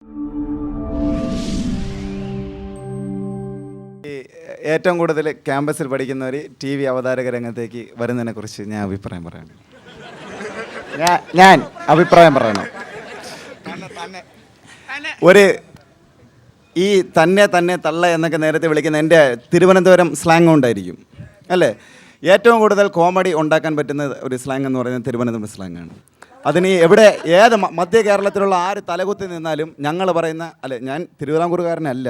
ഈ ഏറ്റവും കൂടുതൽ ക്യാമ്പസിൽ പഠിക്കുന്നവർ ടി വി അവതാരക രംഗത്തേക്ക് വരുന്നതിനെ കുറിച്ച് ഞാൻ അഭിപ്രായം പറയണം. ഞാൻ അഭിപ്രായം പറയണം. ഒരു ഈ തന്നെ തള്ള എന്നൊക്കെ നേരത്തെ വിളിക്കുന്ന എൻ്റെ തിരുവനന്തപുരം സ്ലാങ് കൊണ്ടായിരിക്കും അല്ലേ? ഏറ്റവും കൂടുതൽ കോമഡി ഉണ്ടാക്കാൻ പറ്റുന്ന ഒരു സ്ലാങ് എന്ന് പറയുന്നത് തിരുവനന്തപുരം സ്ലാങ്ങാണ്. അതിന് എവിടെ ഏത് മധ്യ കേരളത്തിലുള്ള ആര് തലകുത്തി നിന്നാലും ഞങ്ങൾ പറയുന്ന ഞാൻ തിരുവിതാംകൂറുകാരനല്ല,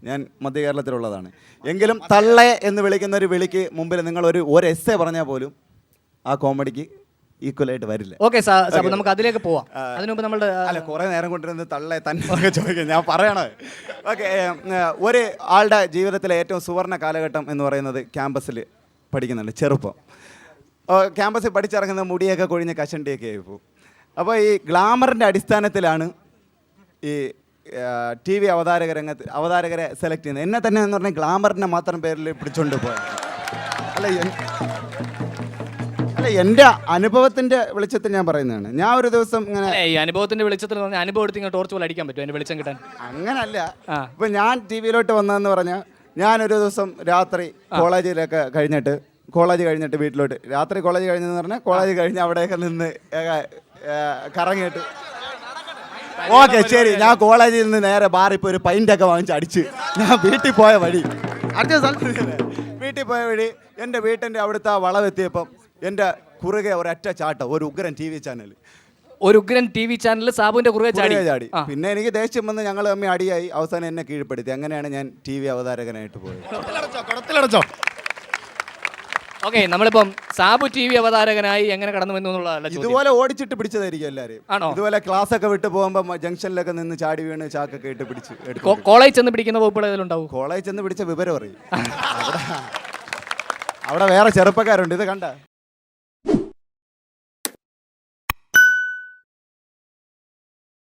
ഞാൻ മധ്യ കേരളത്തിലുള്ളതാണ്. എങ്കിലും തള്ളെ എന്ന് വിളിക്കുന്ന ഒരു വിളിക്ക് മുമ്പിൽ നിങ്ങൾ ഒരു എസ്സേ പറഞ്ഞാൽ പോലും ആ കോമഡിക്ക് ഈക്വലായിട്ട് വരില്ല. ഓക്കെ നമുക്ക് അതിലേക്ക് പോവാം. അതിനുമുമ്പ് നമ്മുടെ കുറേ നേരം കൊണ്ടിരുന്ന് തള്ളെ തന്നെ ചോദിക്കാം, ഞാൻ പറയണോ? ഓക്കെ, ഒരു ആളുടെ ജീവിതത്തിലെ ഏറ്റവും സുവർണ്ണ കാലഘട്ടം എന്ന് പറയുന്നത് ക്യാമ്പസിൽ പഠിക്കുന്നുണ്ട്. ചെറുപ്പം ക്യാമ്പസിൽ പഠിച്ചിറങ്ങുന്ന മുടിയൊക്കെ കൊഴിഞ്ഞ് കഷണ്ടിയൊക്കെ ആയിപ്പോവും. അപ്പോൾ ഈ ഗ്ലാമറിൻ്റെ അടിസ്ഥാനത്തിലാണ് ഈ ടി വി അവതാരകരെ സെലക്ട് ചെയ്യുന്നത്. എന്നെ തന്നെ എന്ന് പറഞ്ഞാൽ ഗ്ലാമറിൻ്റെ മാത്രം പേരിൽ പിടിച്ചുകൊണ്ട് പോയത് അല്ല എൻ്റെ അനുഭവത്തിൻ്റെ വെളിച്ചത്തിൽ ഞാൻ പറയുന്നതാണ്. ഞാൻ ഒരു ദിവസം ഇങ്ങനെ ഈ അനുഭവത്തിന്റെ വെളിച്ചത്തിൽ അനുഭവം എടുത്ത് ടോർച്ച് പോലെ അടിക്കാൻ പറ്റും അതിന്റെ വെളിച്ചം കിട്ടാൻ. അങ്ങനല്ല, ഇപ്പം ഞാൻ ടി വിയിലോട്ട് വന്നതെന്ന് പറഞ്ഞാൽ ഞാനൊരു ദിവസം രാത്രി കോളേജ് കഴിഞ്ഞിട്ട് വീട്ടിലോട്ട്, രാത്രി കോളേജ് കഴിഞ്ഞെന്ന് പറഞ്ഞാൽ കോളേജ് കഴിഞ്ഞ് അവിടെയൊക്കെ നിന്ന് കറങ്ങിയിട്ട് ഓക്കെ ശരി, ഞാൻ കോളേജിൽ നിന്ന് നേരെ ബാറിൽ പോയി ഒരു പൈൻ്റൊക്കെ വാങ്ങിച്ച് അടിച്ച് ഞാൻ വീട്ടിൽ പോയ വഴി എൻ്റെ വീട്ടിൻ്റെ അവിടുത്തെ വളവെത്തിയപ്പം എൻ്റെ കുറുകെ ഒരൊറ്റ ചാട്ടം, ഒരു ഉഗ്രൻ ടി വി ചാനൽ സാബുവിൻ്റെ കുറുകെ ചാടി. പിന്നെ എനിക്ക് ദേഷ്യം വന്ന് ഞങ്ങൾ തമ്മിൽ അടിയായി, അവസാനം എന്നെ കീഴ്പ്പെടുത്തി. അങ്ങനെയാണ് ഞാൻ ടി വി അവതാരകനായിട്ട് പോയത്. ഓക്കെ, നമ്മളിപ്പം സാബു ടി വി അവതാരകനായി എങ്ങനെ കടന്നു വന്നു? ഇതുപോലെ ഓടിച്ചിട്ട് പിടിച്ചതായിരിക്കും എല്ലാവരും. ഇതുപോലെ ക്ലാസ് ഒക്കെ വിട്ട് പോകുമ്പോൾ ജംഗ്ഷനിലൊക്കെ നിന്ന് ചാടി വീണ് ചാക്കൊക്കെ ഇട്ട് പിടിച്ച്. കോളേജ് ചെന്ന് പിടിക്കുന്ന വകുപ്പുകൾ ഇതിലുണ്ടാവും. കോളേജ് ചെന്ന് പിടിച്ച വിവരം അറിയും. അവിടെ വേറെ ചെറുപ്പക്കാരുണ്ട്, ഇത് കണ്ട